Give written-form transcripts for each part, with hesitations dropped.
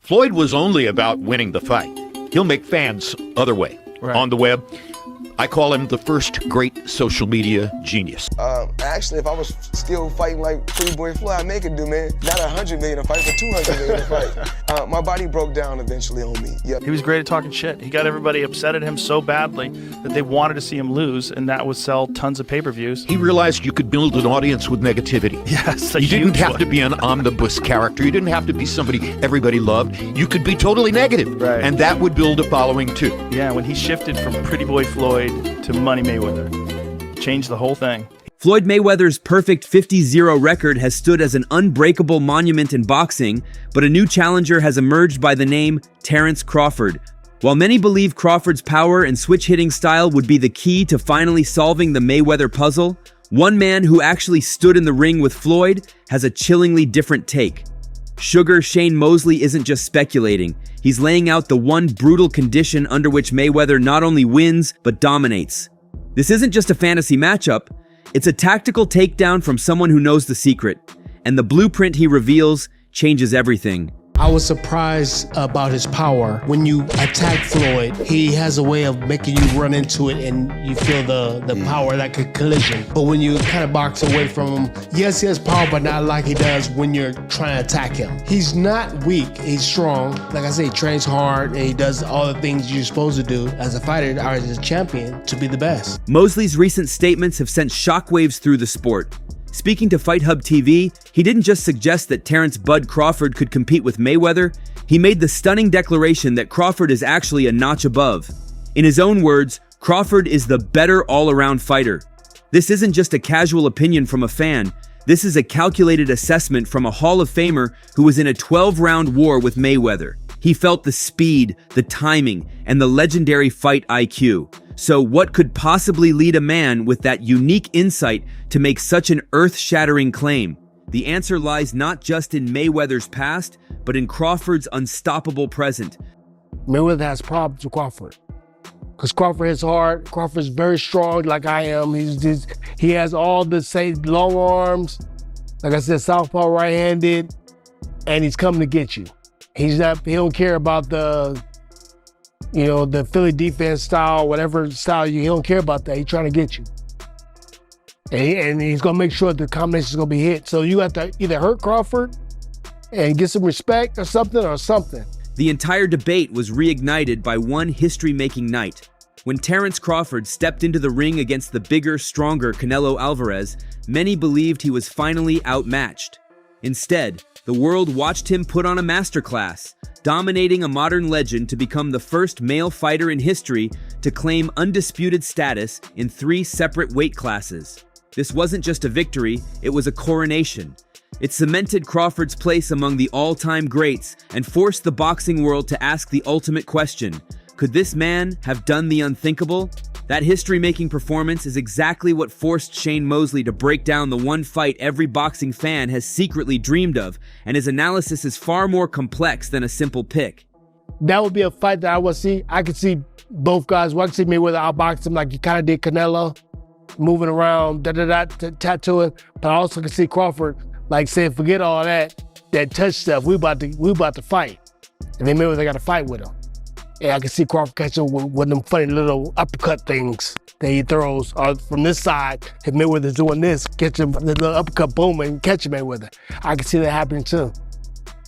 Floyd was only about winning the fight. He'll make fans other way. Right. On the web, I call him the first great social media genius. Actually, if I was still fighting like Pretty Boy Floyd, I'd make it do, man. Not 100 million a fight, but 200 million a fight. My body broke down eventually on me. Yep. He was great at talking shit. He got everybody upset at him so badly that they wanted to see him lose, and that would sell tons of pay-per-views. He realized you could build an audience with negativity. Yes, you didn't have to be an omnibus character. You didn't have to be somebody everybody loved. You could be totally negative, right. And that would build a following too. Yeah, when he shifted from Pretty Boy Floyd to Money Mayweather, changed the whole thing. Floyd Mayweather's perfect 50-0 record has stood as an unbreakable monument in boxing, but a new challenger has emerged by the name Terence Crawford. While many believe Crawford's power and switch-hitting style would be the key to finally solving the Mayweather puzzle, one man who actually stood in the ring with Floyd has a chillingly different take. Sugar Shane Mosley isn't just speculating. He's laying out the one brutal condition under which Mayweather not only wins, but dominates. This isn't just a fantasy matchup. It's a tactical takedown from someone who knows the secret, and the blueprint he reveals changes everything. I was surprised about his power. When you attack Floyd, he has a way of making you run into it and you feel the power, like a collision. But when you kind of box away from him, yes, he has power, but not like he does when you're trying to attack him. He's not weak, he's strong. Like I say, he trains hard and he does all the things you're supposed to do as a fighter or as a champion to be the best. Mosley's recent statements have sent shockwaves through the sport. Speaking to Fight Hub TV, he didn't just suggest that Terence "Bud" Crawford could compete with Mayweather, he made the stunning declaration that Crawford is actually a notch above. In his own words, Crawford is the better all-around fighter. This isn't just a casual opinion from a fan, this is a calculated assessment from a Hall of Famer who was in a 12-round war with Mayweather. He felt the speed, the timing, and the legendary fight IQ. So what could possibly lead a man with that unique insight to make such an earth-shattering claim? The answer lies not just in Mayweather's past, but in Crawford's unstoppable present. Mayweather has problems with Crawford. Because Crawford hits hard, Crawford's very strong like I am. He has all the same long arms, like I said, southpaw right-handed, and he's coming to get you. He don't care about the Philly defense style, whatever style he don't care about that. He's trying to get you. And he's gonna make sure the combination is gonna be hit. So you have to either hurt Crawford and get some respect or something. The entire debate was reignited by one history-making night. When Terence Crawford stepped into the ring against the bigger, stronger Canelo Alvarez, many believed he was finally outmatched. Instead, the world watched him put on a masterclass, dominating a modern legend to become the first male fighter in history to claim undisputed status in 3 separate weight classes. This wasn't just a victory, it was a coronation. It cemented Crawford's place among the all-time greats and forced the boxing world to ask the ultimate question: could this man have done the unthinkable? That history-making performance is exactly what forced Shane Mosley to break down the one fight every boxing fan has secretly dreamed of, and his analysis is far more complex than a simple pick. That would be a fight that I would see. I could see both guys. I could see Mayweather outbox him like he kind of did Canelo, moving around, tattooing. But I also could see Crawford like saying, forget all that touch stuff. We about to fight. And then Mayweather got to fight with him. Yeah, I can see Crawford catching with them funny little uppercut things that he throws from this side. If Mayweather's doing this, catch him, the little uppercut, boom, and catch Mayweather. I can see that happening too.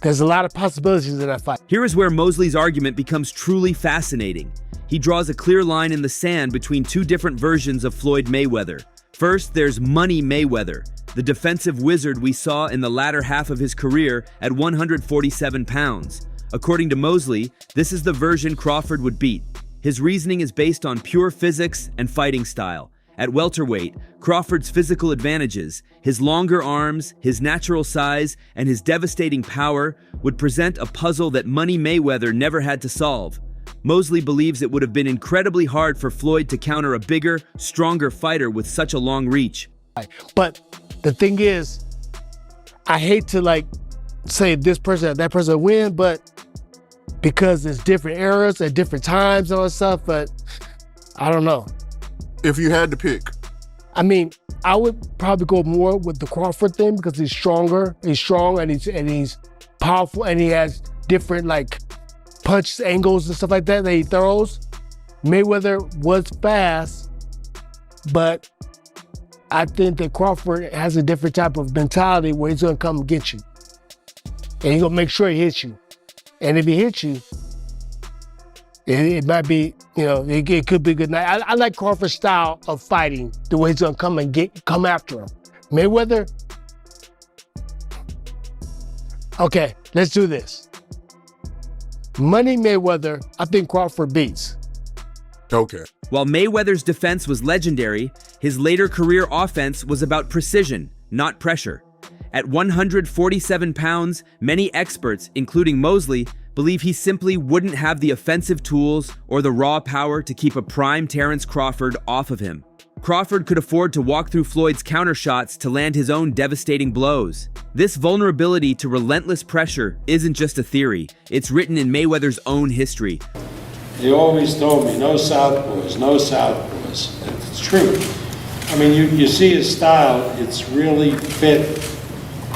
There's a lot of possibilities in that fight. Here is where Mosley's argument becomes truly fascinating. He draws a clear line in the sand between 2 different versions of Floyd Mayweather. First, there's Money Mayweather, the defensive wizard we saw in the latter half of his career at 147 pounds. According to Mosley, this is the version Crawford would beat. His reasoning is based on pure physics and fighting style. At welterweight, Crawford's physical advantages, his longer arms, his natural size, and his devastating power would present a puzzle that Money Mayweather never had to solve. Mosley believes it would have been incredibly hard for Floyd to counter a bigger, stronger fighter with such a long reach. But the thing is, I hate to say this person or that person win, but because it's different eras at different times and all that stuff, but I don't know. If you had to pick. I mean, I would probably go more with the Crawford thing because he's stronger. He's strong and he's powerful and he has different like punch angles and stuff like that he throws. Mayweather was fast, but I think that Crawford has a different type of mentality where he's gonna come and get you. And he's gonna make sure he hits you. And if he hits you, it might be, it could be a good night. I like Crawford's style of fighting, the way he's gonna come after him. Mayweather, okay, let's do this. Money Mayweather, I think Crawford beats. Okay. While Mayweather's defense was legendary, his later career offense was about precision, not pressure. At 147 pounds, many experts, including Mosley, believe he simply wouldn't have the offensive tools or the raw power to keep a prime Terence Crawford off of him. Crawford could afford to walk through Floyd's counter shots to land his own devastating blows. This vulnerability to relentless pressure isn't just a theory, it's written in Mayweather's own history. They always told me, no southpaws, no southpaws. It's true. I mean, you see his style, it's really fit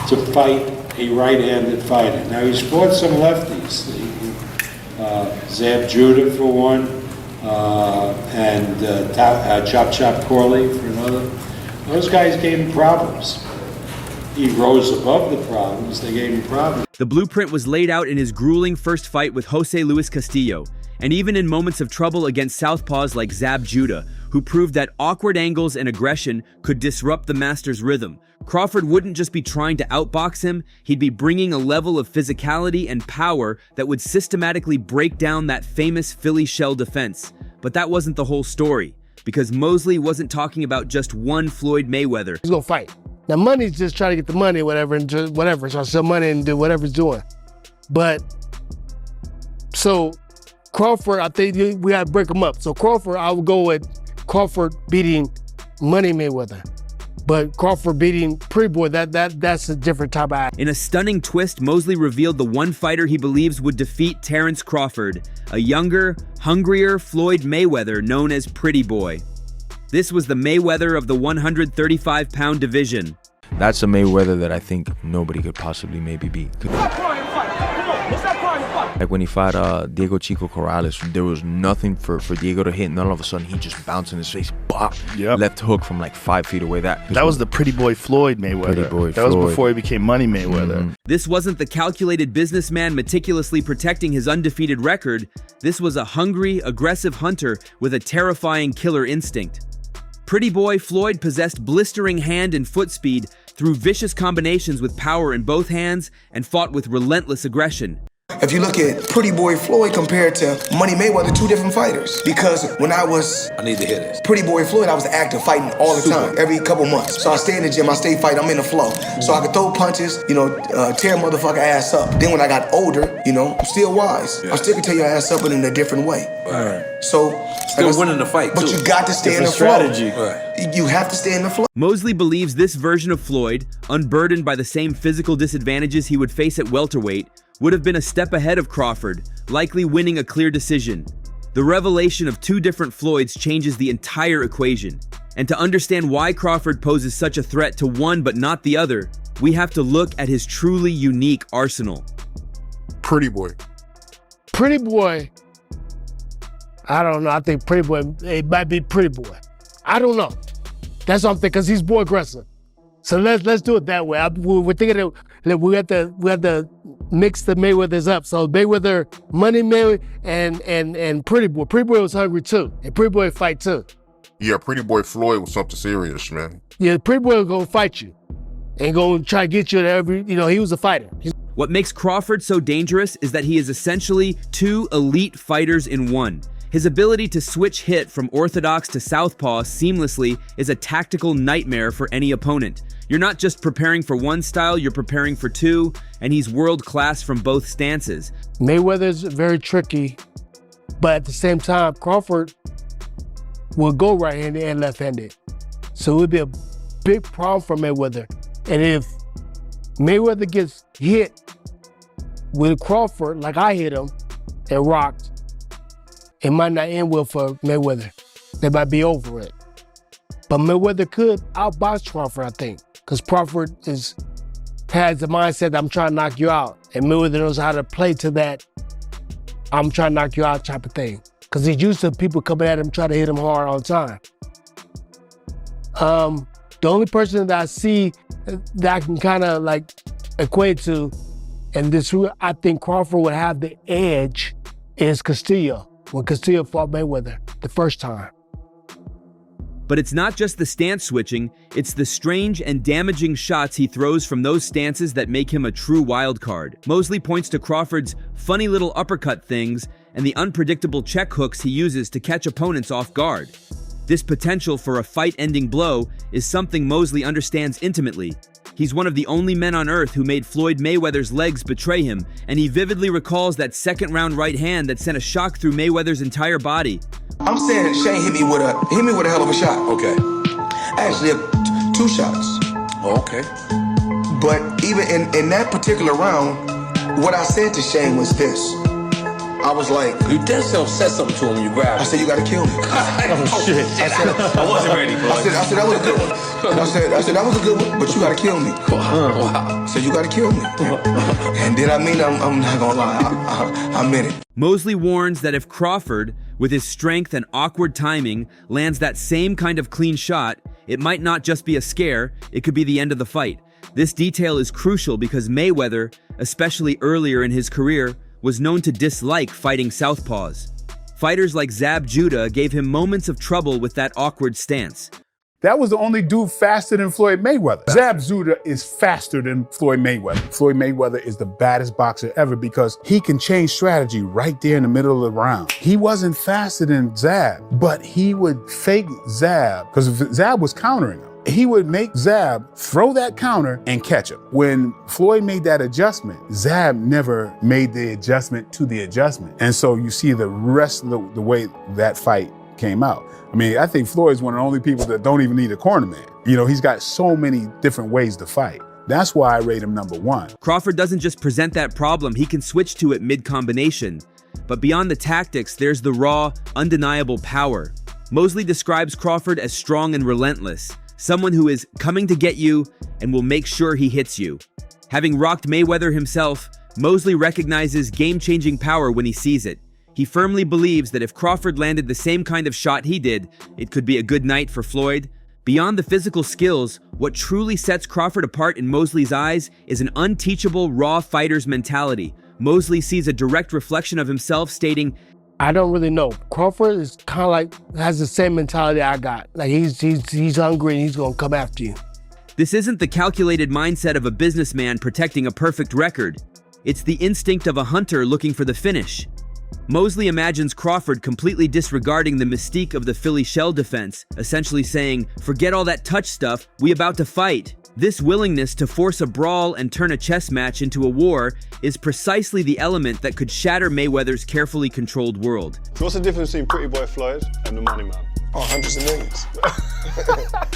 to fight a right-handed fighter. Now, he's fought some lefties. Zab Judah for one, and Chop Corley for another. Those guys gave him problems. He rose above the problems, they gave him problems. The blueprint was laid out in his grueling first fight with Jose Luis Castillo, and even in moments of trouble against southpaws like Zab Judah, who proved that awkward angles and aggression could disrupt the master's rhythm. Crawford wouldn't just be trying to outbox him, he'd be bringing a level of physicality and power that would systematically break down that famous Philly shell defense. But that wasn't the whole story, because Mosley wasn't talking about just one Floyd Mayweather. He's gonna fight. Now, money's just trying to get the money or whatever, and just whatever, so sell money and do whatever he's doing. But, so, Crawford, I think we gotta break him up. So Crawford, I would go with Crawford beating Money Mayweather. But Crawford beating Pretty Boy, that's a different type of act. In a stunning twist, Mosley revealed the one fighter he believes would defeat Terence Crawford, a younger, hungrier Floyd Mayweather known as Pretty Boy. This was the Mayweather of the 135-pound division. That's a Mayweather that I think nobody could possibly maybe beat. Like when he fought Diego Chico Corrales, there was nothing for Diego to hit, and then all of a sudden he just bounced in his face, bop, left hook from like 5 feet away. That was the Pretty Boy Floyd Mayweather. That was before he became Money Mayweather. Mm-hmm. This wasn't the calculated businessman meticulously protecting his undefeated record. This was a hungry, aggressive hunter with a terrifying killer instinct. Pretty Boy Floyd possessed blistering hand and foot speed, threw vicious combinations with power in both hands, and fought with relentless aggression. If you look at Pretty Boy Floyd compared to Money Mayweather, two different fighters. Because when I need to hear this. Pretty Boy Floyd, I was active, fighting all the time, every couple months. So I stay in the gym, I stay fighting, I'm in the flow. So I could throw punches, tear motherfucker ass up. Then when I got older, I'm still wise. I still can tear your ass up, but in a different way. Right. So still winning the fight, but too. you got to stay in the strategy. flow. Right. You have to stay in the flow. Mosley believes this version of Floyd, unburdened by the same physical disadvantages he would face at welterweight, would have been a step ahead of Crawford, likely winning a clear decision. The revelation of two different Floyds changes the entire equation. And to understand why Crawford poses such a threat to one but not the other, we have to look at his truly unique arsenal. Pretty Boy. Pretty Boy, I don't know. I think Pretty Boy, it might be Pretty Boy. I don't know. That's what I'm thinking, because he's more aggressive. So let's do it that way. We're thinking that we have to mix the Mayweathers up. So Mayweather, Money Mayweather, and Pretty Boy. Pretty Boy was hungry too, and Pretty Boy fight too. Yeah, Pretty Boy Floyd was something serious, man. Yeah, Pretty Boy was gonna fight you, and gonna try to get you to every. He was a fighter. What makes Crawford so dangerous is that he is essentially two elite fighters in one. His ability to switch hit from orthodox to southpaw seamlessly is a tactical nightmare for any opponent. You're not just preparing for one style, you're preparing for two, and he's world-class from both stances. Mayweather's very tricky, but at the same time, Crawford will go right-handed and left-handed. So it would be a big problem for Mayweather. And if Mayweather gets hit with Crawford, like I hit him and rocked, it might not end well for Mayweather. They might be over it. But Mayweather could outbox Crawford, I think, because Crawford is has the mindset that I'm trying to knock you out. And Mayweather knows how to play to that I'm trying to knock you out type of thing. Because he's used to people coming at him, trying to hit him hard all the time. The only person that I see that I can kind of like equate to, and this I think Crawford would have the edge, is Castillo. When Castillo fought Mayweather the first time. But it's not just the stance switching, it's the strange and damaging shots he throws from those stances that make him a true wild card. Mosley points to Crawford's funny little uppercut things and the unpredictable check hooks he uses to catch opponents off guard. This potential for a fight-ending blow is something Mosley understands intimately. He's one of the only men on earth who made Floyd Mayweather's legs betray him, and he vividly recalls that second-round right hand that sent a shock through Mayweather's entire body. I'm saying Shane hit me with a hell of a shot. Okay. Actually, 2 shots. Oh, okay. But even in that particular round, what I said to Shane was this. I was like, you did said something to him when you grabbed him. I said, you gotta kill me. Oh, shit. I wasn't ready, bro. I said, that was a good one. I said, that was a good one, but you gotta kill me. Wow. I said, you gotta kill me. And then I mean, I'm not gonna lie, I meant it. Mosley warns that if Crawford, with his strength and awkward timing, lands that same kind of clean shot, it might not just be a scare, it could be the end of the fight. This detail is crucial because Mayweather, especially earlier in his career, was known to dislike fighting southpaws. Fighters like Zab Judah gave him moments of trouble with that awkward stance. That was the only dude faster than Floyd Mayweather. Zab Judah is faster than Floyd Mayweather. Floyd Mayweather is the baddest boxer ever because he can change strategy right there in the middle of the round. He wasn't faster than Zab, but he would fake Zab because Zab was countering him. He would make Zab throw that counter and catch him. When Floyd made that adjustment, Zab never made the adjustment to the adjustment. And so you see the rest of the way that fight came out. I mean, I think Floyd's one of the only people that don't even need a corner man. You know, he's got so many different ways to fight. That's why I rate him number 1. Crawford doesn't just present that problem, he can switch to it mid-combination. But beyond the tactics, there's the raw, undeniable power. Mosley describes Crawford as strong and relentless. Someone who is coming to get you and will make sure he hits you. Having rocked Mayweather himself, Mosley recognizes game-changing power when he sees it. He firmly believes that if Crawford landed the same kind of shot he did, it could be a good night for Floyd. Beyond the physical skills, what truly sets Crawford apart in Mosley's eyes is an unteachable, raw fighter's mentality. Mosley sees a direct reflection of himself, stating, I don't really know. Crawford is kind of like, has the same mentality I got. Like he's hungry and he's gonna come after you. This isn't the calculated mindset of a businessman protecting a perfect record. It's the instinct of a hunter looking for the finish. Mosley imagines Crawford completely disregarding the mystique of the Philly shell defense, essentially saying, forget all that touch stuff, we about to fight. This willingness to force a brawl and turn a chess match into a war is precisely the element that could shatter Mayweather's carefully controlled world. What's the difference between Pretty Boy Floyd and the Money Man? Oh, hundreds of millions.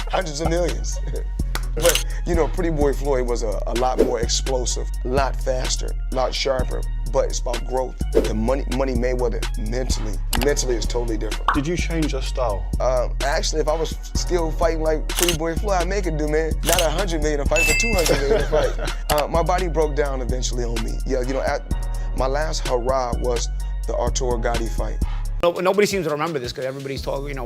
Hundreds of millions. But, you know, Pretty Boy Floyd was a lot more explosive, a lot faster, a lot sharper, but it's about growth. The Money Mayweather, mentally is totally different. Did you change your style? Actually, if I was still fighting like Pretty Boy Floyd, I'd make it do, man. Not 100 million a fight, but 200 million a fight. My body broke down eventually on me. Yeah, you know, my last hurrah was the Arturo Gatti fight. Nobody seems to remember this because everybody's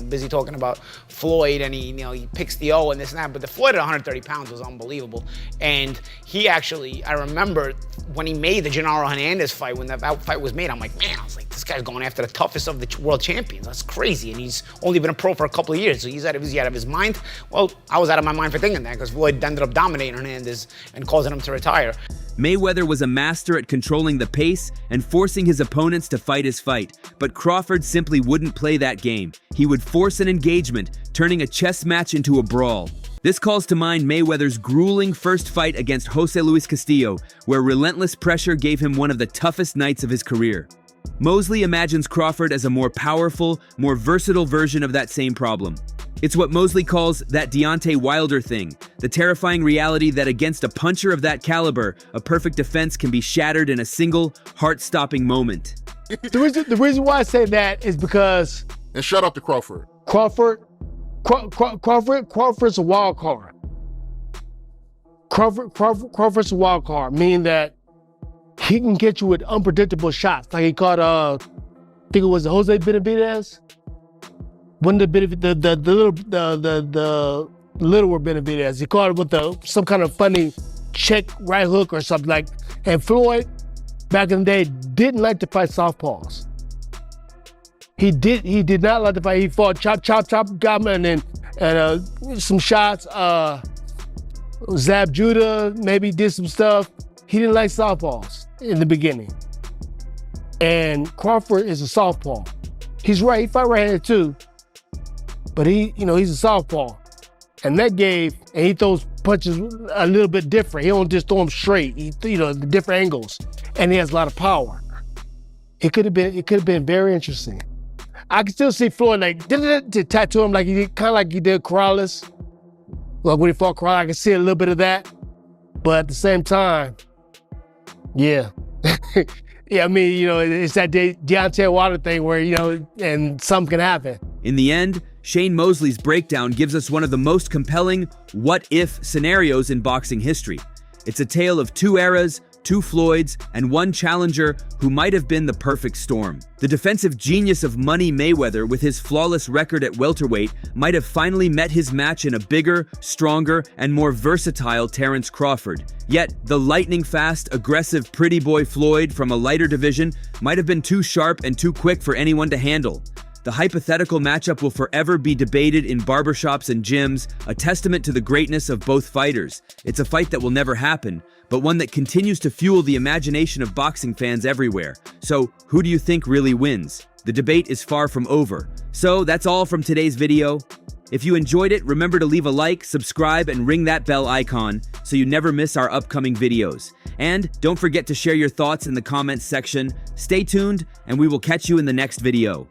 busy talking about Floyd and he picks the O and this and that. But the Floyd at 130 pounds was unbelievable. And he actually, I remember when he made the Gennaro Hernandez fight, when that fight was made, I'm like, man, I was like, this guy's going after the toughest of the world champions. That's crazy. And he's only been a pro for a couple of years, so he's out of his mind. Well, I was out of my mind for thinking that because Floyd ended up dominating Hernandez and causing him to retire. Mayweather was a master at controlling the pace and forcing his opponents to fight his fight, but Crawford simply wouldn't play that game. He would force an engagement, turning a chess match into a brawl. This calls to mind Mayweather's grueling first fight against Jose Luis Castillo, where relentless pressure gave him one of the toughest nights of his career. Mosley imagines Crawford as a more powerful, more versatile version of that same problem. It's what Mosley calls that Deontay Wilder thing, the terrifying reality that against a puncher of that caliber, a perfect defense can be shattered in a single, heart-stopping moment. The reason why I say that is because... And shout out to Crawford. Crawford's a wild card. Crawford's a wild card, meaning that he can get you with unpredictable shots. Like he caught, I think it was Jose Benavidez. When the littler Benavidez, he caught it with some kind of funny check right hook or something like. And Floyd, back in the day, didn't like to fight southpaws. He did not like to fight. He fought chop, got him, and some shots. Zab Judah maybe did some stuff. He didn't like southpaws in the beginning. And Crawford is a southpaw. He's right, he fight right-handed too. But he's a southpaw. And he throws punches a little bit different. He don't just throw them straight. The different angles. And he has a lot of power. It could have been very interesting. I can still see Floyd to tattoo him kind of like he did Corrales. Like when he fought Corrales, I can see a little bit of that. But at the same time, yeah. Yeah, I mean, it's that Deontay Wilder thing where, and something can happen. In the end, Shane Mosley's breakdown gives us one of the most compelling what-if scenarios in boxing history. It's a tale of two eras, two Floyds, and one challenger who might have been the perfect storm. The defensive genius of Money Mayweather, with his flawless record at welterweight, might have finally met his match in a bigger, stronger, and more versatile Terence Crawford. Yet, the lightning-fast, aggressive pretty boy Floyd from a lighter division might have been too sharp and too quick for anyone to handle. The hypothetical matchup will forever be debated in barbershops and gyms, a testament to the greatness of both fighters. It's a fight that will never happen, but one that continues to fuel the imagination of boxing fans everywhere. So, who do you think really wins? The debate is far from over. So, that's all from today's video. If you enjoyed it, remember to leave a like, subscribe, and ring that bell icon so you never miss our upcoming videos. And don't forget to share your thoughts in the comments section. Stay tuned, and we will catch you in the next video.